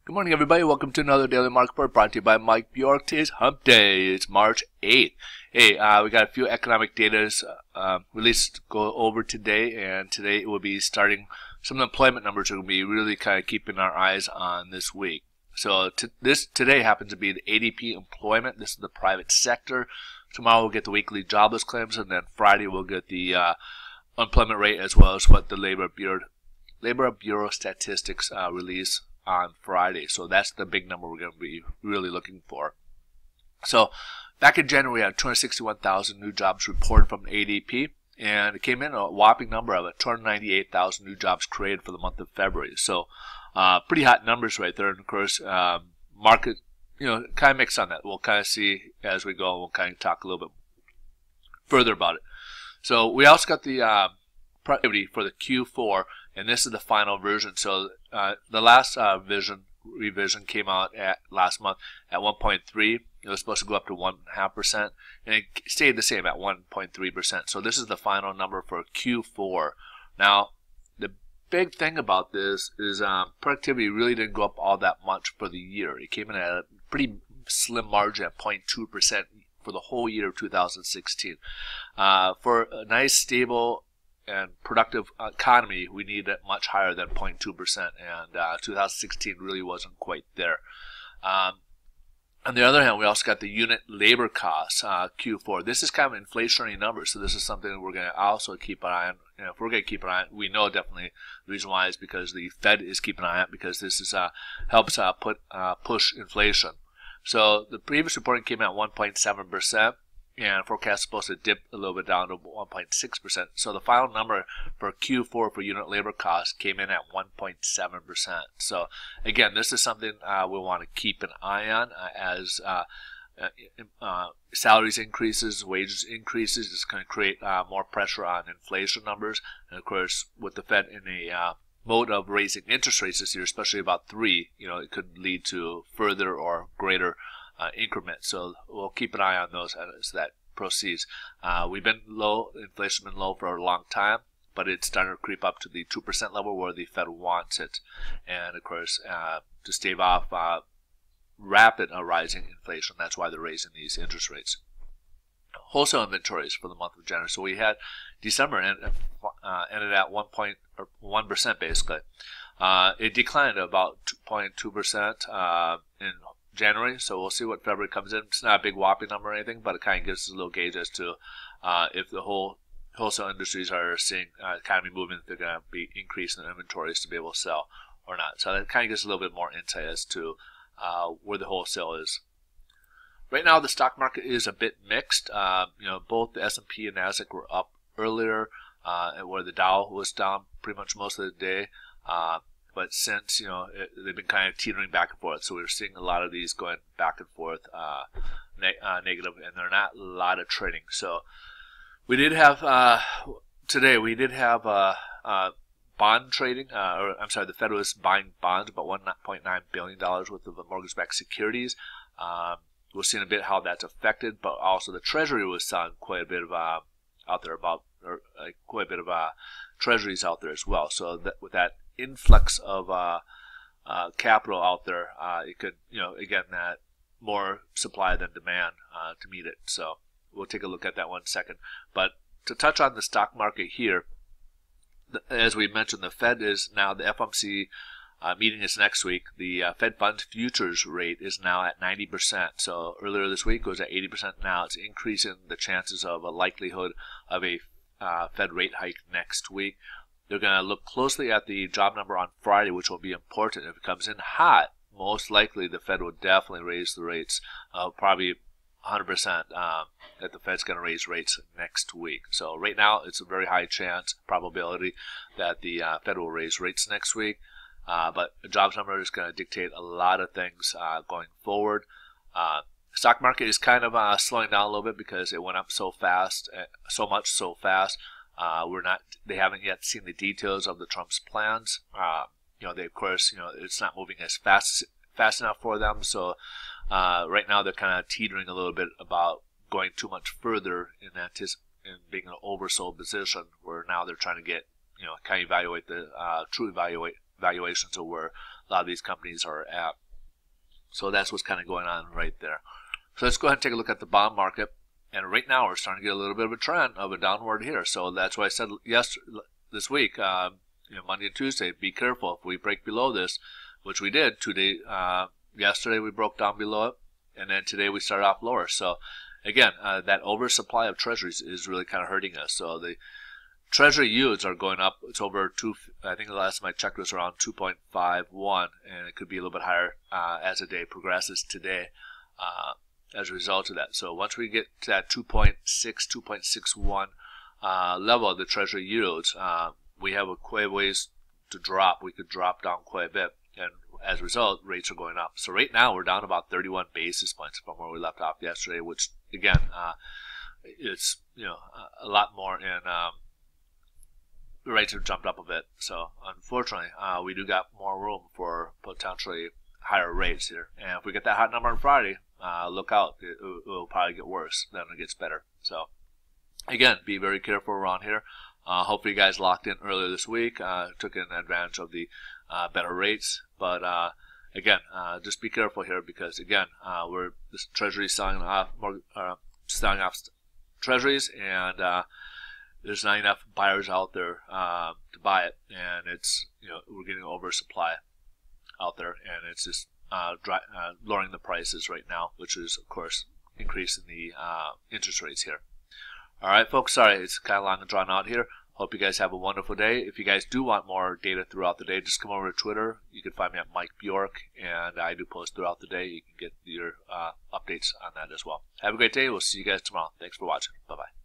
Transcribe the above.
Good morning, everybody. Welcome to another Daily Market Report brought to you by Mike Bjork. Today's Hump Day. It's March 8th. Hey, we got a few economic data released to go over today, and today it will be starting some of the employment numbers we're going to be really kind of keeping our eyes on this week. So today happens to be the ADP employment. This is the private sector. Tomorrow we'll get the weekly jobless claims, and then Friday we'll get the unemployment rate as well as what the Labor Bureau statistics release on Friday. So that's the big number we're going to be really looking for. So back in January, we had 261,000 new jobs reported from ADP, and it came in a whopping number of 298,000 new jobs created for the month of February. So pretty hot numbers right there. And of course, market, kind of mix on that. We'll kind of see as we go. We'll kind of talk a little bit further about it. So we also got the productivity for the Q4, and this is the final version. So the last revision came out last month at 1.3. It was supposed to go up to 1.5%, and it stayed the same at 1.3%. So this is the final number for Q4. Now, the big thing about this is productivity really didn't go up all that much for the year. It came in at a pretty slim margin at 0.2% for the whole year of 2016. For a nice, stable, and productive economy, we need it much higher than 0.2%, and 2016 really wasn't quite there. On the other hand, we also got the unit labor costs, Q4. This is kind of an inflationary number, so this is something that we're going to also keep an eye on. If we're going to keep an eye on, we know definitely the reason why is because the Fed is keeping an eye on it, because this is helps push inflation. So the previous reporting came out 1.7%. And forecast is supposed to dip a little bit down to 1.6%. So the final number for Q4 for unit labor costs came in at 1.7%. So again, this is something we want to keep an eye on as salaries increases, wages increases. It's going to create more pressure on inflation numbers. And of course, with the Fed in a mode of raising interest rates this year, especially about 3, it could lead to further or greater increment. So we'll keep an eye on those as that proceeds. We've been low, inflation has been low for a long time, but it's starting to creep up to the 2% level where the Fed wants it. And of course, to stave off rapid rising inflation, that's why they're raising these interest rates. Wholesale inventories for the month of January. So we had December ended at 1% basically. It declined about 2.2% in January, so we'll see what February comes in. It's not a big whopping number or anything, but it kind of gives us a little gauge as to if the wholesale industries are seeing economy movement, they're going to be increasing their inventories to be able to sell or not. So that kind of gives us a little bit more insight as to where the wholesale is. Right now, the stock market is a bit mixed. Both the S&P and Nasdaq were up earlier, where the Dow was down pretty much most of the day. But since, they've been kind of teetering back and forth, so we're seeing a lot of these going back and forth negative, and they're not a lot of trading. So we did have, today, bond trading, the Fed was buying bonds, about $1.9 billion worth of mortgage-backed securities. We'll see in a bit how that's affected, but also the Treasury was selling quite a bit of out there, quite a bit of treasuries out there as well. So that with that influx of capital out there, it could, again, that more supply than demand to meet it. So we'll take a look at that one second. But to touch on the stock market here, as we mentioned, the Fed is now, the FOMC meeting is next week. The Fed funds futures rate is now at 90%. So earlier this week it was at 80%. Now it's increasing the chances of a likelihood of a Fed rate hike next week. They're going to look closely at the job number on Friday, which will be important. If it comes in hot, most likely the Fed will definitely raise the rates, probably 100% that the Fed's going to raise rates next week. So right now, it's a very high probability that the Fed will raise rates next week. But the jobs number is going to dictate a lot of things going forward. Stock market is kind of slowing down a little bit because it went up so fast, so fast. They haven't yet seen the details of the Trump's plans. They, of course, it's not moving as fast enough for them. So right now they're kind of teetering a little bit about going too much further in being an oversold position, where now they're trying to get, kind of evaluate valuations of where a lot of these companies are at. So that's what's kind of going on right there. So let's go ahead and take a look at the bond market. And right now we're starting to get a little bit of a trend of a downward here. So that's why I said this week, Monday and Tuesday, be careful. If we break below this, which we did today, yesterday we broke down below it, and then today we started off lower. So again, that oversupply of treasuries is really kind of hurting us. So the treasury yields are going up. It's over I think the last time I checked was around 2.51, and it could be a little bit higher as the day progresses today as a result of that. So once we get to that 2.6, 2.61 level of the treasury yields, we have quite a ways to drop. We could drop down quite a bit, and as a result, rates are going up. So right now we're down about 31 basis points from where we left off yesterday, which again, it's a lot more, and the rates have jumped up a bit. So unfortunately, we do got more room for potentially higher rates here. And if we get that hot number on Friday, look out. It will probably get worse than it gets better. So again, be very careful around here. Hopefully you guys locked in earlier this week, took advantage of the better rates. But again, just be careful here, because again, this Treasury selling off treasuries, and there's not enough buyers out there to buy it, and it's we're getting oversupply out there, and it's just lowering the prices right now, which is of course increasing the interest rates here. All right, folks, sorry it's kind of long and drawn out here. Hope you guys have a wonderful day. If you guys do want more data throughout the day, just come over to Twitter. You can find me at Mike Bjork, and I do post throughout the day. You can get your updates on that as well. Have a great day. We'll see you guys tomorrow. Thanks for watching. Bye-bye.